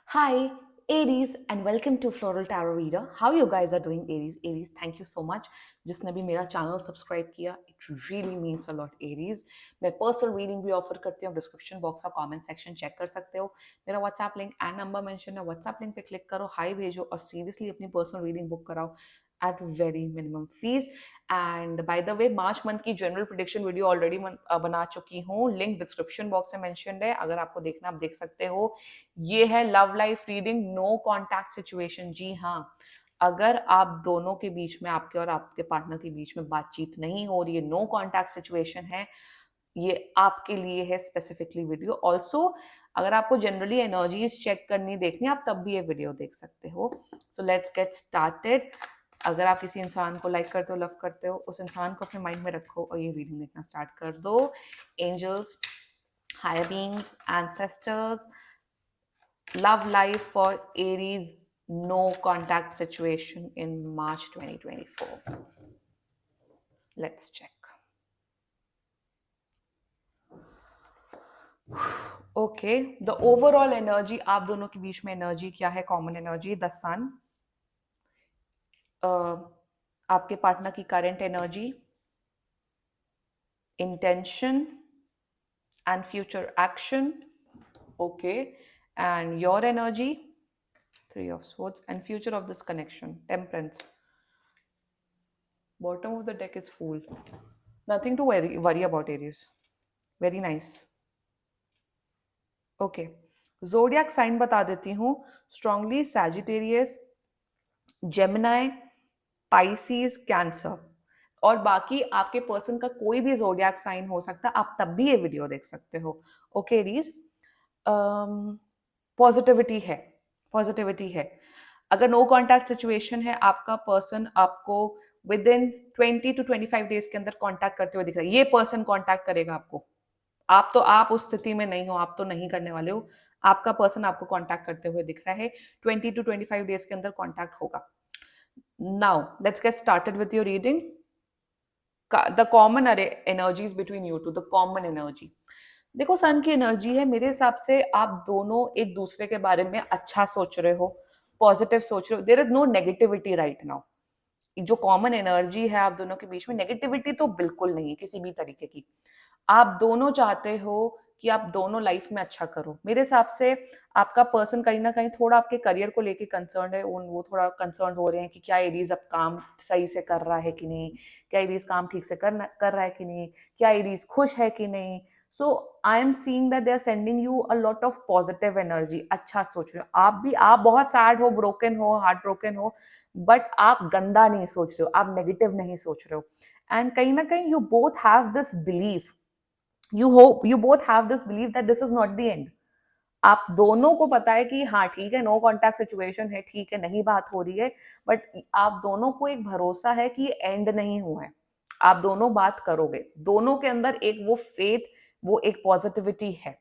Hi, Aries, and welcome to Floral Tarot Reader. How you guys are doing, Aries? Aries, thank you so much. जिसने भी मेरा channel subscribe किया, it really means a lot, Aries. मैं personal reading भी offer करती हूँ. Description box और comment section check कर सकते हो. मेरा WhatsApp link and number mention है. व्हाट्सएप लिंक पे क्लिक करो, हाई भेजो और सीरियसली अपनी पर्सनल रीडिंग बुक कराओ at very minimum fees. And by the way March month की जनरल प्रिडिक्शन वीडियो ऑलरेडी बना चुकी हूँ. लिंक डिस्क्रिप्शन बॉक्स में मेंशन है. अगर आपको देखना आप देख सकते हो. ये है love life reading, no contact situation. जी हाँ, अगर आप दोनों के बीच में, आपके और आपके पार्टनर के बीच में बातचीत नहीं हो रही है, नो कॉन्टैक्ट सिचुएशन है, ये आपके लिए है स्पेसिफिकली वीडियो. ऑल्सो अगर आपको जनरली एनर्जीज चेक करनी देखनी, आप तब भी ये वीडियो देख सकते हो. So let's get started. अगर आप किसी इंसान को लाइक करते हो, लव करते हो, उस इंसान को अपने माइंड में रखो और ये रीडिंग देखना स्टार्ट कर दो. Angels, higher beings, ancestors, love life for Aries, no contact situation in March 2024. Let's check. Okay, the overall energy, आप दोनों के बीच में एनर्जी क्या है? कॉमन एनर्जी द सन. आपके पार्टनर की current energy, intention and future action. Okay, and your energy, three of swords, and future of this connection, temperance. Bottom of the deck is fool. Nothing to worry about, Aries. Very nice. Okay, zodiac sign बता देती हूँ. Strongly Sagittarius, Gemini, Pisces, Cancer. और बाकी आपके person का कोई भी zodiac sign हो सकता है. आप तब भी ये वीडियो देख सकते हो. ओके रीज, पॉजिटिविटी है, पॉजिटिविटी है. अगर नो कॉन्टैक्ट सिचुएशन है, आपका पर्सन आपको विद इन 20 to 25 डेज के अंदर कॉन्टैक्ट करते हुए दिख रहा है. ये पर्सन कॉन्टैक्ट करेगा आपको. आप उस स्थिति में नहीं हो, आप तो नहीं करने वाले हो. आपका पर्सन आपको कांटेक्ट करते हुए दिख रहा है. 20 to 25 डेज के अंदर कांटेक्ट होगा. Now let's get started with your reading. The common energies between you two, the common energy. देखो, सन की एनर्जी है. मेरे हिसाब से आप दोनों एक दूसरे के बारे में अच्छा सोच रहे हो, पॉजिटिव सोच रहे हो. There is no negativity right now. जो कॉमन एनर्जी है आप दोनों के बीच में, नेगेटिविटी तो बिल्कुल नहीं है किसी भी तरीके की. आप दोनों चाहते हो कि आप दोनों लाइफ में अच्छा करो. मेरे हिसाब से आपका पर्सन कहीं ना कहीं थोड़ा आपके करियर को लेके कंसर्न है. वो थोड़ा कंसर्न हो रहे हैं कि क्या एरीज अब काम सही से कर रहा है कि नहीं, क्या एरीज काम ठीक से कर रहा है कि नहीं, क्या एरीज खुश है कि नहीं. So I am seeing that they are sending you a lot of positive energy. अच्छा सोच रहे हो आप भी. आप बहुत सैड हो, ब्रोकन हो, हार्ट ब्रोकन हो, बट आप गंदा नहीं सोच रहे हो, आप नेगेटिव नहीं सोच रहे हो. एंड कहीं ना कहीं you both have this belief, you both have this belief that this is not the end. आप दोनों को पता है कि हाँ ठीक है, नो कॉन्टैक्ट सिचुएशन है, ठीक है, नहीं बात हो रही है, बट आप दोनों को एक भरोसा है कि ये एंड नहीं हुआ है. आप दोनों बात करोगे. दोनों के अंदर एक वो फेथ, वो एक पॉजिटिविटी है.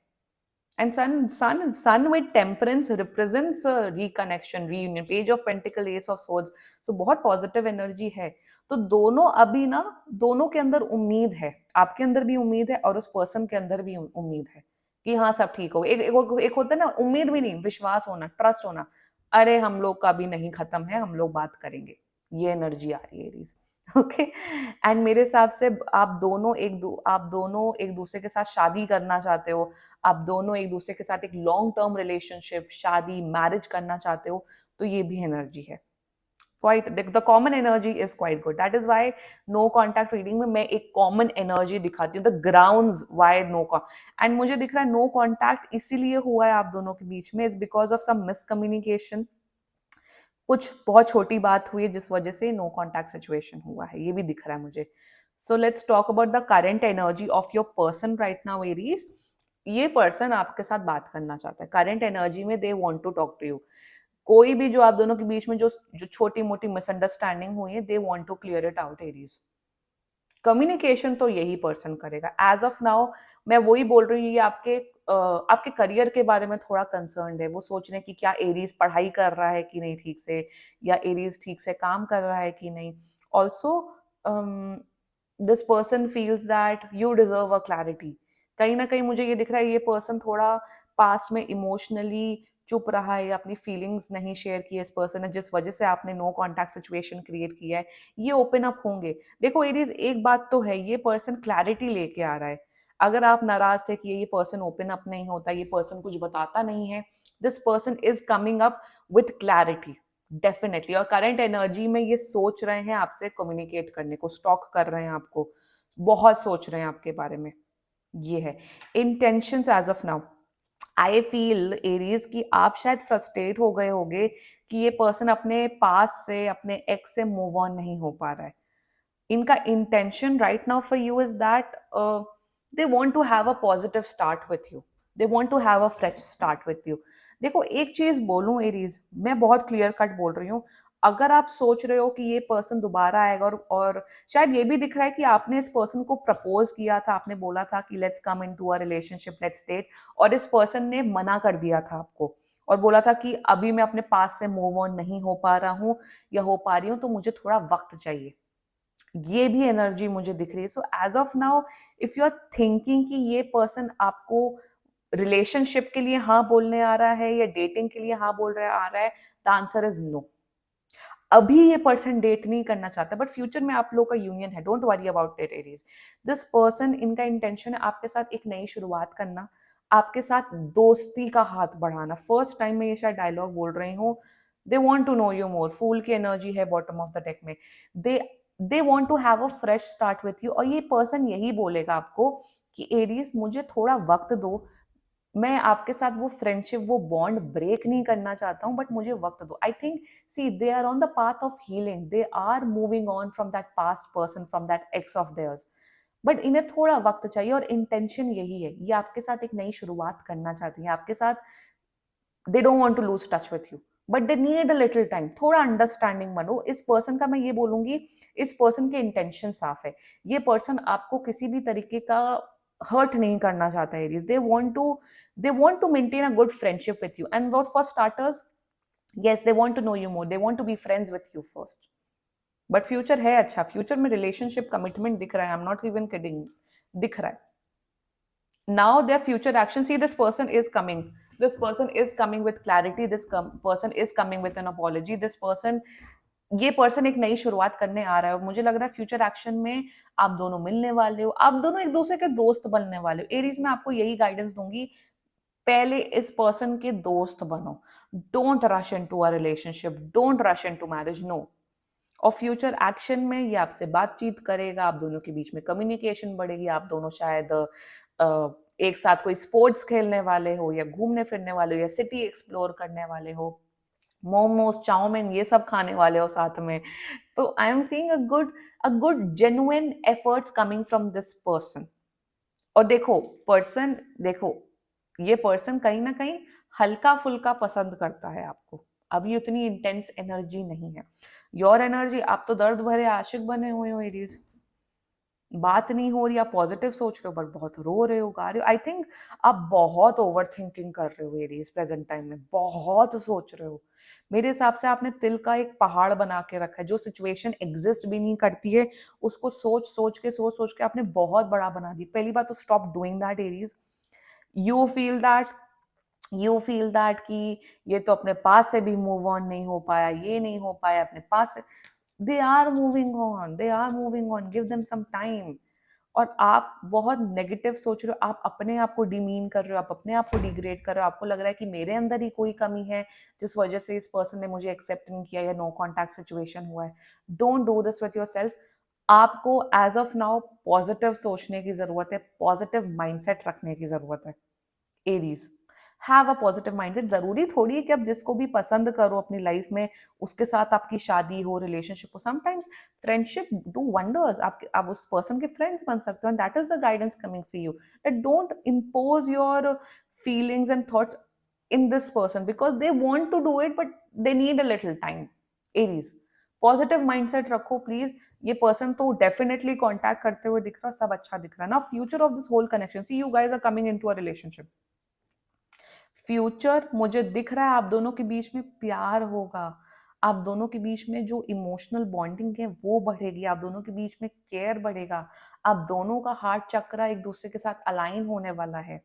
And sun with temperance represents reconnection, reunion. Page of pentacle, S of swords. तो बहुत पॉजिटिव एनर्जी है. तो दोनों अभी ना, दोनों के अंदर उम्मीद है. आपके अंदर भी उम्मीद है और उस पर्सन के अंदर भी उम्मीद है कि हाँ सब ठीक होगा. एक होता है ना, उम्मीद भी नहीं, विश्वास होना, ट्रस्ट होना. अरे हम लोग का भी नहीं खत्म है, हम लोग बात करेंगे. ये एनर्जी आ रही है एरीज. ओके. एंड मेरे हिसाब से आप दोनों एक दूसरे के साथ शादी करना चाहते हो. आप दोनों एक दूसरे के साथ एक लॉन्ग टर्म रिलेशनशिप, शादी, मैरिज करना चाहते हो. तो ये भी एनर्जी है. Quite the common energy is quite good. That is why no contact reading में मैं एक कॉमन एनर्जी दिखाती हूँ. The grounds why no contact. And मुझे दिख रहा है नो कॉन्टैक्ट इसीलिए हुआ है आप दोनों के बीच में, is because of some miscommunication. कुछ बहुत छोटी बात हुई है जिस वजह से नो कॉन्टैक्ट सिचुएशन हुआ है. ये भी दिख रहा है मुझे. So let's talk about the current energy of your person right now, Aries. ये पर्सन आपके साथ बात करना चाहता है. करंट एनर्जी में they want to talk to you. कोई भी जो आप दोनों के बीच में जो जो छोटी मोटी मिसअंडरस्टैंडिंग हुई है, they want to clear it out, Aries. Communication तो यही पर्सन करेगा एज ऑफ नाउ. मैं वही बोल रही हूँ, ये आपके करियर के बारे में थोड़ा कंसर्न है. वो सोच रहे हैं कि क्या एरीज पढ़ाई कर रहा है कि नहीं ठीक से, या एरीज ठीक से काम कर रहा है कि नहीं. Also this person feels that you deserve a clarity. कहीं ना कहीं मुझे ये दिख रहा है ये पर्सन थोड़ा पास्ट में इमोशनली चुप रहा है या अपनी फीलिंग्स नहीं शेयर की है इस पर्सन ने, जिस वजह से आपने नो कॉन्टैक्ट सिचुएशन क्रिएट किया है, ये ओपन अप होंगे। देखो एरीज, एक बात तो है, ये पर्सन क्लैरिटी लेके आ रहा है। अगर आप नाराज थे कि ये पर्सन ओपन अप नहीं होता, ये पर्सन कुछ बताता नहीं है, this person is coming up with clarity definitely. और करंट एनर्जी में ये सोच रहे हैं आपसे कम्युनिकेट करने को, स्टॉक कर रहे हैं आपको, बहुत सोच रहे हैं आपके बारे में। ये है intentions as of now. I feel Aries कि आप शायद फ्रस्ट्रेट हो गए होंगे कि ये पर्सन अपने पास से, अपने एक्स से मूव ऑन नहीं हो पा रहा है। इनका intention right now for you is that they want to have a positive start with you, they want to have a fresh start with you. देखो एक चीज बोलूं एरीज, मैं बहुत क्लियर कट बोल रही हूँ, अगर आप सोच रहे हो कि ये पर्सन दोबारा आएगा, और शायद ये भी दिख रहा है कि आपने इस पर्सन को प्रपोज किया था, आपने बोला था कि let's come into a relationship, let's date, और इस पर्सन ने मना कर दिया था आपको और बोला था कि अभी मैं अपने पास से मूव ऑन नहीं हो पा रहा हूँ या हो पा रही हूँ, तो मुझे थोड़ा वक्त चाहिए। ये भी एनर्जी मुझे दिख रही है। So as of now if you are thinking कि ये पर्सन आपको रिलेशनशिप के लिए हाँ बोलने आ रहा है या डेटिंग के लिए हाँ बोल रहा आ रहा है, द आंसर इज नो। अभी ये पर्सन डेट नहीं करना चाहता, बट फ्यूचर में आप लोग का यूनियन है, don't worry about it Aries. This person, इनका इंटेंशन है आपके साथ एक नई शुरुआत करना, आपके साथ दोस्ती का हाथ बढ़ाना। फर्स्ट टाइम में ये शायद डायलॉग बोल रही हूँ, they want to know you more, fool की एनर्जी है बॉटम ऑफ द डेक में। They they want to have a fresh start with you, और ये पर्सन यही बोलेगा आपको कि एरीज मुझे थोड़ा वक्त दो, मैं आपके साथ वो फ्रेंडशिप, वो बॉन्ड ब्रेक नहीं करना चाहता हूँ, बट मुझे वक्त दो। I think see they are on the path of healing, they are moving on from that past person, from that ex of theirs, but इन्हें थोड़ा वक्त चाहिए। और इंटेंशन यही है, ये आपके साथ एक नई शुरुआत करना चाहती है आपके साथ। They don't want to lose touch with you, but they need a little time, थोड़ा अंडरस्टैंडिंग बनो। इस पर्सन का मैं ये बोलूंगी, इस पर्सन के इंटेंशन साफ है, ये पर्सन आपको किसी भी तरीके का हर्ट नहीं करना चाहता है। They want to maintain a good friendship with you, and for starters, yes, they want to know you more, they want to be friends with you first, but future है अच्छा, फ्यूचर में relationship commitment दिख रहा है, I am not even kidding, दिख रहा है। Now their future action, see, this person is coming with clarity, person is coming with an apology, ये पर्सन एक नई शुरुआत करने आ रहा है, और मुझे लग रहा है फ्यूचर एक्शन में आप दोनों मिलने वाले हो, आप दोनों एक दूसरे के दोस्त बनने वाले हो। एरीज, मैं आपको यही गाइडेंस दूंगी, पहले इस पर्सन के दोस्त बनो, don't rush into a relationship, don't rush into marriage, no. और फ्यूचर एक्शन में ये आपसे बातचीत करेगा, आप दोनों के बीच में कम्युनिकेशन बढ़ेगी, आप दोनों शायद एक साथ कोई स्पोर्ट्स खेलने वाले हो, या घूमने फिरने वाले हो, या सिटी एक्सप्लोर करने वाले हो, मोमोज, चाउमीन, ये सब खाने वाले हो साथ में। तो आई am seeing a good genuine efforts coming from this person. और देखो ये पर्सन कहीं ना कहीं हल्का फुल्का पसंद करता है आपको, अभी उतनी इंटेंस एनर्जी नहीं है। योर एनर्जी, आप तो दर्द भरे आशिक बने हुए हो एरीज, बात नहीं हो रही, आप पॉजिटिव सोच रहे हो बट बहुत रो रहे हो, गा रहे हो। आई थिंक आप बहुत ओवर थिंकिंग कर रहे हो एरीज, प्रेजेंट टाइम में बहुत सोच रहे हो। मेरे हिसाब से आपने तिल का एक पहाड़ बना के रखा है, जो सिचुएशन एग्जिस्ट भी नहीं करती है उसको सोच सोच के आपने बहुत बड़ा बना दी। पहली बात तो stop doing that Aries. You feel that you feel that कि ये तो अपने पास से भी मूव ऑन नहीं हो पाया, ये नहीं हो पाया अपने पास से। They are moving on, give them some time. और आप बहुत नेगेटिव सोच रहे हो, आप अपने आप को डिमीन कर रहे हो, आप अपने आप को डिग्रेड कर रहे हो, आपको लग रहा है कि मेरे अंदर ही कोई कमी है जिस वजह से इस पर्सन ने मुझे एक्सेप्ट नहीं किया या नो कॉन्टैक्ट सिचुएशन हुआ है। Don't do this with your self. आपको एज ऑफ नाउ पॉजिटिव सोचने की जरूरत है, पॉजिटिव माइंडसेट रखने की जरूरत है Aries. Have a positive mindset. जरूरी थोड़ी है कि आप जिसको भी पसंद करो अपनी लाइफ में उसके साथ आपकी शादी हो, रिलेशनशिप हो। समटाइम्स फ्रेंडशिप डू वंडर्स, आप उस पर्सन के फ्रेंड्स बन सकते हो, and that is the guidance coming for you, that don't impose your feelings and thoughts in this person because they want to do it but they need a little time। Aries, positive mindset रखो please. ये person तो definitely contact करते हुए दिख रहा, सब अच्छा दिख रहा है ना। Future of this whole connection, see you guys are coming into a relationship. Future मुझे दिख रहा है आप दोनों के बीच में प्यार होगा, आप दोनों के बीच में जो इमोशनल बॉन्डिंग है वो बढ़ेगी, आप दोनों के बीच में केयर बढ़ेगा, आप दोनों का हार्ट चक्रा एक दूसरे के साथ अलाइन होने वाला है।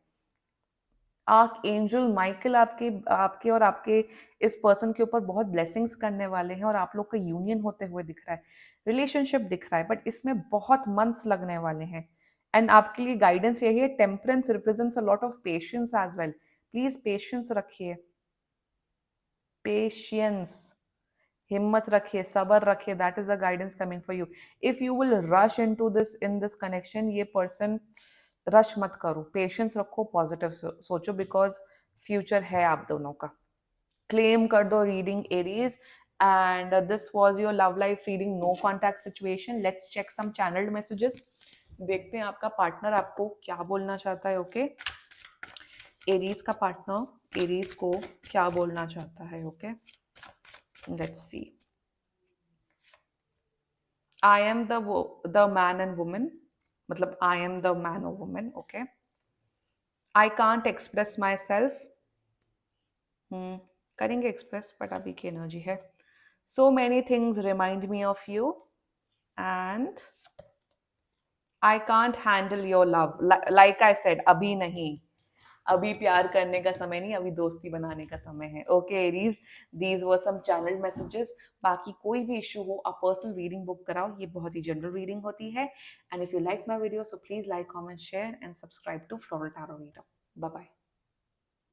आर्क एंजल माइकल आपके आपके और आपके इस पर्सन के ऊपर बहुत ब्लेसिंग्स करने वाले हैं और आप लोग का यूनियन होते हुए दिख रहा है, रिलेशनशिप दिख रहा है, बट इसमें बहुत मंथ्स लगने वाले हैं। एंड आपके लिए गाइडेंस यही है, temperance represents a lot of patience as well. Please patience रखिए, पेशेंस, हिम्मत रखिए, सबर रखिए, that is a guidance coming for you. If you will rush into this in this connection, ये पर्सन रश मत करो, पेशेंस रखो, पॉजिटिव सोचो, बिकॉज फ्यूचर है आप दोनों का। क्लेम कर दो reading Aries. And this was your love life reading, no contact situation. Let's check some channelled messages, देखते हैं आपका पार्टनर आपको क्या बोलना चाहता है। ओके, एरीज का पार्टनर एरीज को क्या बोलना चाहता है। Okay, let's see. I am the man and women, मतलब आई एम द मैन और women. Okay, I can't express myself, करेंगे एक्सप्रेस, बट अभी की एनर्जी है। So many things remind me of you and I can't handle your love. Like I said, अभी नहीं, अभी प्यार करने का समय नहीं, अभी दोस्ती बनाने का समय है। Okay Aries, these were some channelled messages. बाकी कोई भी इशू हो, आप पर्सनल रीडिंग बुक कराओ, ये बहुत ही जनरल रीडिंग होती है। And if you like my video, so please like, comment, share and subscribe to Floral Tarot Reader. Bye bye.